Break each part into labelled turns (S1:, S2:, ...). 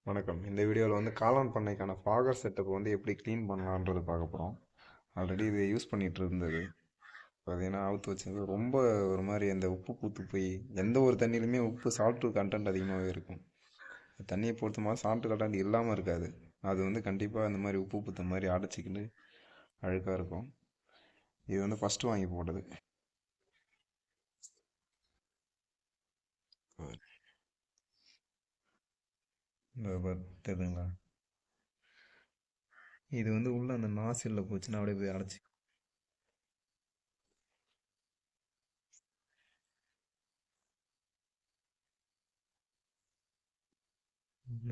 S1: வணக்கம். இந்த வீடியோவில் வந்து காளான் பண்ணைக்கான ஃபாகர் செட்டப் வந்து எப்படி க்ளீன் பண்ணலான்றது பார்க்க போகிறோம். ஆல்ரெடி இது யூஸ் பண்ணிகிட்டு இருந்தது. பார்த்தீங்கன்னா அவுத்து வச்சது ரொம்ப ஒரு மாதிரி அந்த உப்பு பூத்து போய் எந்த ஒரு தண்ணியிலுமே உப்பு சால்ட்டு கண்டென்ட் அதிகமாகவே இருக்கும். தண்ணியை பொறுத்த மாதிரி சால்ட்டு கண்டென்ட் இல்லாமல் இருக்காது. அது வந்து கண்டிப்பாக இந்த மாதிரி உப்பு பூத்த மாதிரி அடைச்சிக்கிட்டு அழுக்காக இருக்கும். இது வந்து ஃபஸ்ட்டு வாங்கி போட்டது. தெரியுதுங்களா? இது வந்து உள்ள அந்த நாசிலில் போச்சுன்னா அப்படியே போய் அடைச்சி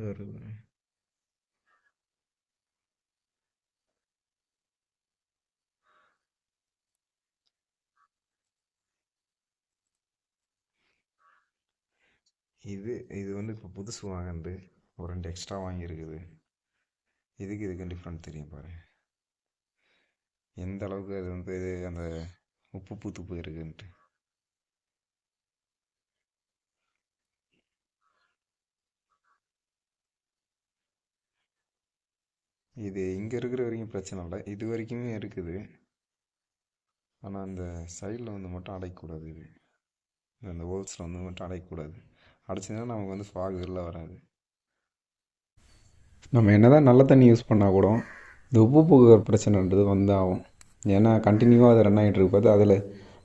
S1: வருது. இது இது வந்து இப்போ புதுசு வாங்கினது. ஒரு 2 எக்ஸ்ட்ரா வாங்கியிருக்குது. இதுக்கு டிஃப்ரெண்ட் தெரியும் பாரு. எந்த அளவுக்கு அது வந்து அந்த உப்பு பூத்து போயிருக்குன்ட்டு. இது இங்கே இருக்கிற வரைக்கும் பிரச்சனை இல்லை, இது வரைக்குமே இருக்குது. ஆனால் அந்த சைடில் வந்து மட்டும் அடைக்கக்கூடாது. இது அந்த ஹோல்ஸில் வந்து மட்டும் அடைக்கக்கூடாது. அடைச்சிங்கன்னா நமக்கு வந்து ஃபாக் வெளில வராது. நம்ம என்ன தான் நல்ல தண்ணி யூஸ் பண்ணால் கூட இந்த உப்பு போகிற பிரச்சனைன்றது வந்து ஆகும். ஏன்னா கண்டினியூவாக அது ரன் ஆகிட்டு இருப்பது அதில்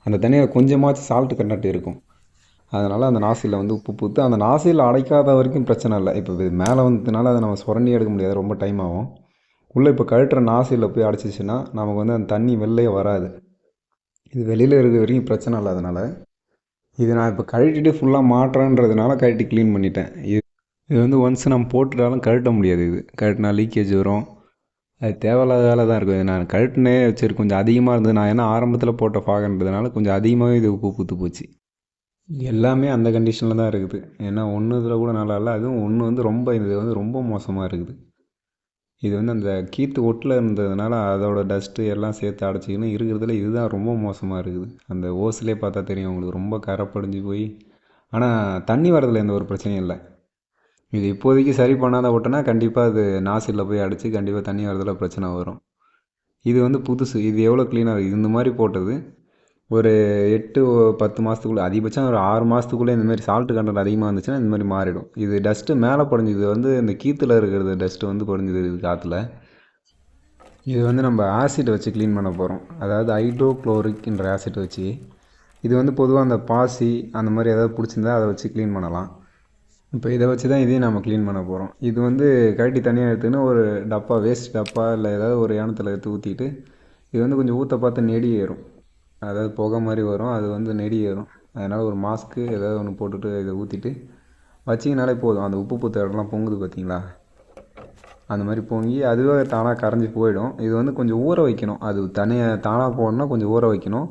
S1: அந்த தண்ணியில் கொஞ்சமாச்சும் சால்ட்டு கண்டென்ட் இருக்கும். அதனால் அந்த நாசிலில் வந்து உப்பு பூத்து அந்த நாசில் அடைக்காத வரைக்கும் பிரச்சனை இல்லை. இப்போ இது மேலே வந்ததுனால அதை நம்ம சுரண்டி எடுக்க முடியாது, ரொம்ப டைம் ஆகும். உள்ளே இப்போ கழட்டுற நாசிலில் போய் அடைச்சிச்சின்னா நமக்கு வந்து அந்த தண்ணி வெளிலே வராது. இது வெளியில் இருக்கிற வரைக்கும் பிரச்சனை இல்லை. அதனால் இது நான் இப்போ கழட்டிட்டு ஃபுல்லாக மாட்டுறேன்றதுனால கழட்டி க்ளீன் பண்ணிட்டேன். இது வந்து ஒன்ஸ் நம்ம போட்டுட்டாலும் கழட்ட முடியாது. இது கழட்டினா லீக்கேஜ் வரும். அது தேவையில்லாத வேலை தான் இருக்கும். இது நான் கழட்டினே சரி கொஞ்சம் அதிகமாக இருந்தது. நான் ஏன்னா ஆரம்பத்தில் போட்ட ஃபாகன்றதுனால கொஞ்சம் அதிகமாகவே இது உப்பு பூத்து போச்சு. எல்லாமே அந்த கண்டிஷனில் தான் இருக்குது. ஏன்னா ஒன்று இதில் கூட நல்லா இல்லை, அதுவும் ஒன்று வந்து ரொம்ப இது வந்து ரொம்ப மோசமாக இருக்குது. இது வந்து அந்த கீற்று ஒட்டில் இருந்ததுனால அதோட டஸ்ட்டு எல்லாம் சேர்த்து அடைச்சிக்கின்னு இருக்கிறதுல இதுதான் ரொம்ப மோசமாக இருக்குது. அந்த ஓஸ்லேயே பார்த்தா தெரியும் உங்களுக்கு, ரொம்ப கரை படிஞ்சு போய். ஆனால் தண்ணி வரதில் எந்த ஒரு பிரச்சனையும் இல்லை. இது இப்போதைக்கு சரி பண்ணாத விட்டோன்னா கண்டிப்பாக அது நாசிலில் போய் அடித்து கண்டிப்பாக தண்ணி வரதில் பிரச்சனை வரும். இது வந்து புதுசு. இது எவ்வளோ க்ளீனாக இருக்குது இந்த மாதிரி போட்டது. ஒரு 8-10 மாதத்துக்குள்ளே, அதிகபட்சம் ஒரு 6 மாதத்துக்குள்ளே இந்தமாதிரி சால்ட்டு கண்டென்ட் அதிகமாக இருந்துச்சுன்னா இந்தமாதிரி மாறிடும். இது டஸ்ட்டு மேலே படிஞ்சுது வந்து இந்த கீத்தில் இருக்கிறது டஸ்ட்டு வந்து படிஞ்சுது இது காற்றுல. இது வந்து நம்ம ஆசிட் வச்சு க்ளீன் பண்ண போகிறோம். அதாவது ஹைட்ரோக்ளோரிக்ன்ற ஆசிட் வச்சு. இது வந்து பொதுவாக அந்த பாசி அந்த மாதிரி ஏதாவது பிடிச்சிருந்தா அதை வச்சு க்ளீன் பண்ணலாம். இப்போ இதை வச்சு தான் இதையும் நம்ம க்ளீன் பண்ண போகிறோம். இது வந்து கழட்டி தனியாக எடுத்துன்னு ஒரு டப்பா, வேஸ்ட் டப்பா இல்லை ஏதாவது ஒரு யானத்தில் எடுத்து ஊற்றிட்டு, இது வந்து கொஞ்சம் ஊற்ற பார்த்து நெடி ஏறும். அதாவது புகை மாதிரி வரும், அது வந்து நெடி ஏறும். அதனால் ஒரு மாஸ்க்கு ஏதாவது ஒன்று போட்டுட்டு இதை ஊற்றிட்டு வச்சிங்கனாலே போதும். அந்த உப்பு பூத்த இடம்லாம் பொங்குது பார்த்தீங்களா, அந்த மாதிரி பொங்கி அதுவே தானாக கரைஞ்சி போயிடும். இது வந்து கொஞ்சம் ஊற வைக்கணும். அது தனியாக தானாக போடணும்னா கொஞ்சம் ஊற வைக்கணும்.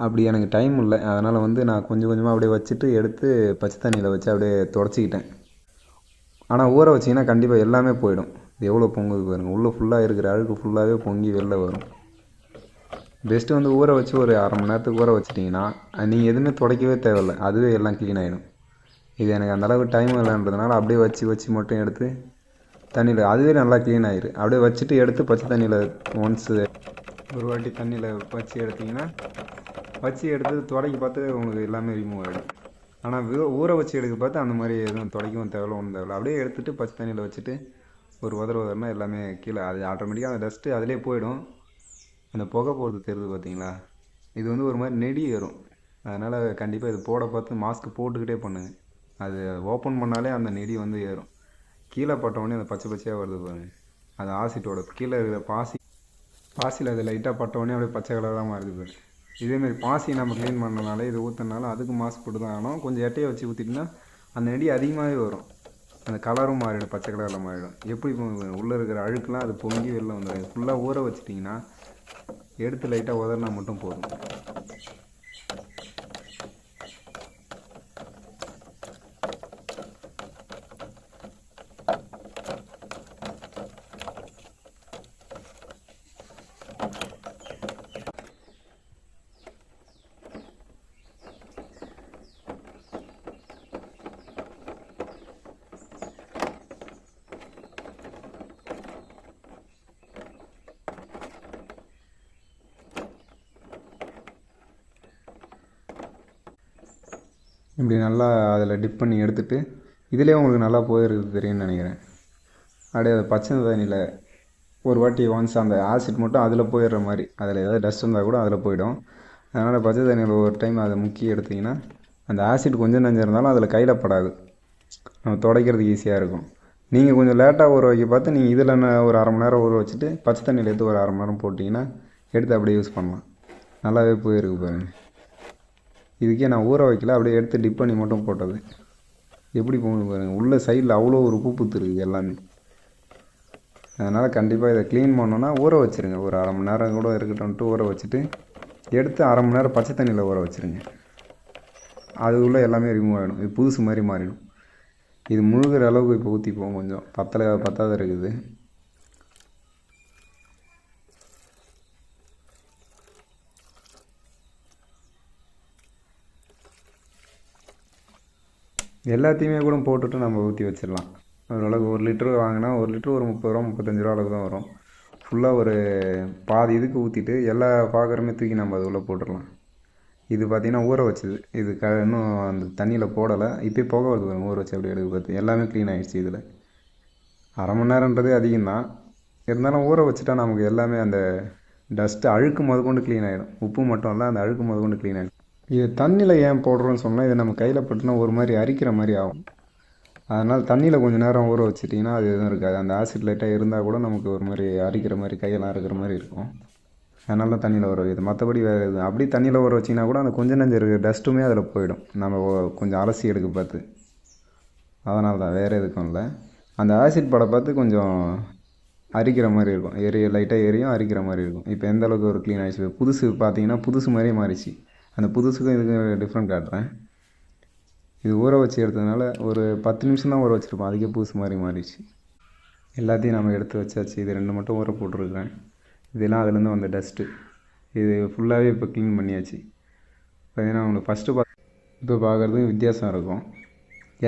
S1: அப்படி எனக்கு டைம் இல்லை, அதனால் வந்து நான் கொஞ்சம் கொஞ்சமாக அப்படியே வச்சுட்டு எடுத்து பச்சை தண்ணியில் வச்சு அப்படியே தொடச்சிக்கிட்டேன். ஆனால் ஊற வச்சிங்கன்னா கண்டிப்பாக எல்லாமே போயிடும். இது எவ்வளோ பொங்குது பாருங்கள், உள்ளே ஃபுல்லாக இருக்கிற அழுக்கு ஃபுல்லாகவே பொங்கி வெளில வரும். பெஸ்ட்டு வந்து ஊற வச்சு ஒரு அரை மணி நேரத்துக்கு ஊற வச்சிட்டிங்கன்னா நீங்கள் எதுவுமே துடைக்கவே தேவையில்லை, அதுவே எல்லாம் க்ளீன் ஆகிடும். இது எனக்கு அந்தளவுக்கு டைம் இல்லைன்றதுனால அப்படியே வச்சு மட்டும் எடுத்து தண்ணியில் அதுவே நல்லா க்ளீன் ஆகிடும். அப்படியே வச்சுட்டு எடுத்து பச்சை தண்ணியில் ஒன்ஸு ஒரு வாட்டி தண்ணியில் வச்சு எடுத்திங்கன்னா, வச்சு எடுத்து துடைக்க பார்த்து உங்களுக்கு எல்லாமே ரிமூவ் ஆகிடும். ஆனால் ஊற வச்சு எடுக்க பார்த்து அந்த மாதிரி எதுவும் துடைக்கவும் தேவையில்ல, ஒன்றும் தேவையில்ல. அப்படியே எடுத்துகிட்டு பச்சை தண்ணியில் வச்சுட்டு ஒரு உதறனா எல்லாமே கீழே அது ஆட்டோமேட்டிக்காக அந்த டஸ்ட்டு அதிலே போயிடும். அந்த புகை போகிறது தெரியுது பார்த்தீங்களா, இது வந்து ஒரு மாதிரி நெடி ஏறும். அதனால் கண்டிப்பாக இது போட பார்த்து மாஸ்க் போட்டுக்கிட்டே பண்ணுங்கள். அது ஓப்பன் பண்ணாலே அந்த நெடி வந்து ஏறும். கீழே பட்டவுடனே அந்த பச்சை பச்சையாக வருது பாருங்கள், அது ஆசிட்டோட கீழே இருக்கிற பாசியில் அது லைட்டாக பட்டவுடனே அப்படியே பச்சை கலராக மாறுது பாரு. இதேமாரி பாசி நம்ம க்ளீன் பண்ணனால இது ஊற்றினால அதுக்கு மாஸ்க் போட்டு தான் ஆகணும். கொஞ்சம் எட்டையை வச்சு ஊற்றிட்டிங்கன்னா அந்த நெடி அதிகமாகவே வரும், அந்த கலரும் மாறிடும், பச்சை கலரில் மாறிடும். எப்படி உள்ளே இருக்கிற அழுக்கெலாம் அது பொங்கி வெளில வந்துடும். ஃபுல்லாக ஊற வச்சிட்டிங்கன்னா எடுத்து லைட்டாக உதறினா மட்டும் போதும். இப்படி நல்லா அதில் டிப் பண்ணி எடுத்துகிட்டு இதிலே உங்களுக்கு நல்லா போயிருக்கு தெரியும்னு நினைக்கிறேன். அப்படியே அதை பச்சை தண்ணியில் ஒரு வாட்டி ஒன்ஸ் அந்த ஆசிட் மட்டும் அதில் போயிடுற மாதிரி, அதில் ஏதாவது டஸ்ட் இருந்தால் கூட அதில் போயிடும். அதனால் பச்சை தண்ணியில் ஒரு டைம் அதை முக்கி எடுத்திங்கன்னா அந்த ஆசிட் கொஞ்சம் நஞ்சம் இருந்தாலும் அதில் கையில் படாது, நம்ம துடைக்கிறதுக்கு ஈஸியாக இருக்கும். நீங்கள் கொஞ்சம் லேட்டாக ஊற வைக்க பார்த்து நீங்கள் இதில் ஒரு அரை மணி நேரம் ஊற வச்சுட்டு பச்சை தண்ணியில் எடுத்து ஒரு அரை மணி நேரம் போட்டிங்கன்னா எடுத்து அப்படியே யூஸ் பண்ணலாம். நல்லாவே போயிருக்கு பாருங்கள். இதுக்கே நான் ஊற வைக்கல, அப்படியே எடுத்து டிப் பண்ணி மட்டும் போட்டது. எப்படி போகுது பாருங்கள், உள்ள சைடில் அவ்வளோ ஒரு உப்பு புத்துருக்குது எல்லாமே. அதனால் கண்டிப்பாக இதை க்ளீன் பண்ணோன்னா ஊற வச்சுருங்க. ஒரு அரை மணி நேரம் கூட இருக்கட்டும்ட்டு ஊற வச்சுட்டு எடுத்து அரை மணி நேரம் பச்சை தண்ணியில் ஊற வச்சுருங்க. அதுக்குள்ளே எல்லாமே ரிமூவ் ஆகிடும், இது புதுசு மாதிரி மாறிடும். இது முழுகிற அளவுக்கு இப்போ ஊற்றிப்போம், கொஞ்சம் பத்தாத இருக்குது. எல்லாத்தையுமே கூட போட்டுட்டு நம்ம ஊற்றி வச்சிடலாம். ஓரளவுக்கு 1 லிட்டரு வாங்கினா 1 லிட்டரு ஒரு 30 ரூபா 35 ரூபா அளவுக்கு தான் வரும். ஃபுல்லாக ஒரு பாதி இதுக்கு ஊற்றிட்டு எல்லா பாகருமே தூக்கி நம்ம அது உள்ளே போட்டுடலாம். இது பார்த்திங்கன்னா ஊற வச்சது, இது இன்னும் அந்த தண்ணியில் போடலை, இப்போயே போக வருது பாருங்க. ஊற வச்சு அப்படி எடுக்க பார்த்து எல்லாமே க்ளீன் ஆகிடுச்சு. இதில் அரை மணி நேரன்றதே அதிகம்தான், இருந்தாலும் ஊற வச்சுட்டா நமக்கு எல்லாமே அந்த டஸ்ட்டு அழுக்கு முதற்கொண்டு க்ளீன் ஆகிடும். உப்பு மட்டும் இல்லை, அந்த அழுக்கு முதற்கொண்டு க்ளீன் ஆகிடும். இது தண்ணியில் ஏன் போடுறோன்னு சொன்னால், இதை நம்ம கையில் பட்டுனா ஒரு மாதிரி அரிக்கிற மாதிரி ஆகும். அதனால் தண்ணியில் கொஞ்சம் நேரம் ஊற வச்சிட்டிங்கன்னா அது எதுவும் இருக்காது. அந்த ஆசிட் லைட்டாக இருந்தால் கூட நமக்கு ஒரு மாதிரி அரிக்கிற மாதிரி, கையெல்லாம் இருக்கிற மாதிரி இருக்கும். அதனால தான் தண்ணியில் ஊற வைக்கிறது. மற்றபடி வேறு எதுவும் அப்படி தண்ணியில் ஊற வச்சிங்கன்னா கூட அந்த கொஞ்சம் நஞ்சம் இருக்கிற டஸ்ட்டுமே அதில் போயிடும், நம்ம கொஞ்சம் அலசி எடுக்க பார்த்து. அதனால தான், வேறு எதுக்கும் இல்லை. அந்த ஆசிட் படை பார்த்து கொஞ்சம் அரிக்கிற மாதிரி இருக்கும், லைட்டாக எரியும், அரிக்கிற மாதிரி இருக்கும். இப்போ எந்த அளவுக்கு ஒரு க்ளீன் ஆகிடுச்சு. புதுசு பார்த்தீங்கன்னா புதுசு மாதிரியே மாறிச்சு. அந்த புதுசுக்கும் இதுக்கும் டிஃப்ரெண்ட் காட்டுறேன். இது ஊற வச்சு எடுத்ததுனால ஒரு 10 நிமிஷம் தான் ஊற வச்சுருப்போம், அதுக்கே புதுசு மாதிரி மாறிடுச்சு. எல்லாத்தையும் நம்ம எடுத்து வச்சாச்சு. இது 2 மட்டும் ஊற போட்டிருக்கேன். இதெல்லாம் அதுலேருந்து வந்த டஸ்ட்டு. இது ஃபுல்லாகவே இப்போ க்ளீன் பண்ணியாச்சு. பார்த்தீங்கன்னா உங்களுக்கு ஃபஸ்ட்டு இப்போ பார்க்குறதுக்கு வித்தியாசம் இருக்கும்.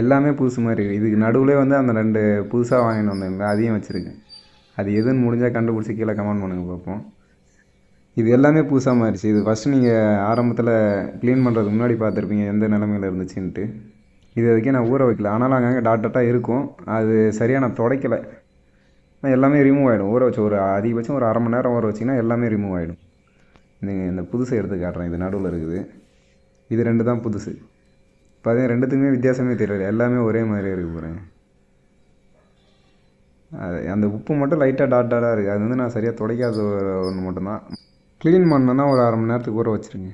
S1: எல்லாமே புதுசு மாதிரி இருக்குது. இதுக்கு நடுவில் வந்து அந்த 2 புதுசாக வாங்கிட்டு வந்தேங்க, அதையும் வச்சுருக்கேன். அது எதுன்னு முடிஞ்சால் கண்டுபிடிச்சி கீழே கமெண்ட் பண்ணுங்கள் பார்ப்போம். இது எல்லாமே புதுசாக மாறிடுச்சு. இது ஃபஸ்ட்டு நீங்கள் ஆரம்பத்தில் க்ளீன் பண்ணுறதுக்கு முன்னாடி பார்த்துருப்பீங்க எந்த நிலமையில் இருந்துச்சுன்ட்டு. இது வரைக்கும் நான் ஊற வைக்கல, ஆனாலும் அங்கங்கே டாட்டாக இருக்கும். அது சரியாக நான் துடைக்கலை, எல்லாமே ரிமூவ் ஆகிடும். ஊற வச்சு ஒரு அதிகபட்சம் ஒரு அரை மணி நேரம் ஊற வச்சிங்கன்னா எல்லாமே ரிமூவ் ஆகிடும். நீங்கள் இந்த புதுசை எடுத்து காட்டுறேன். இது நடுவில் இருக்குது, இது 2 தான் புதுசு. பார்த்தீங்கன்னா 2த்துக்குமே வித்தியாசமே தெரியல, எல்லாமே ஒரே மாதிரியே இருக்குது பாருங்க. அது அந்த உப்பு மட்டும் லைட்டாக டாட்டாக இருக்குது. அது வந்து நான் சரியாக துடைக்காத ஒன்று மட்டும்தான். க்ளீன் பண்ணோன்னா ஒரு அரை மணி நேரத்துக்கு ஊற வச்சுருங்க.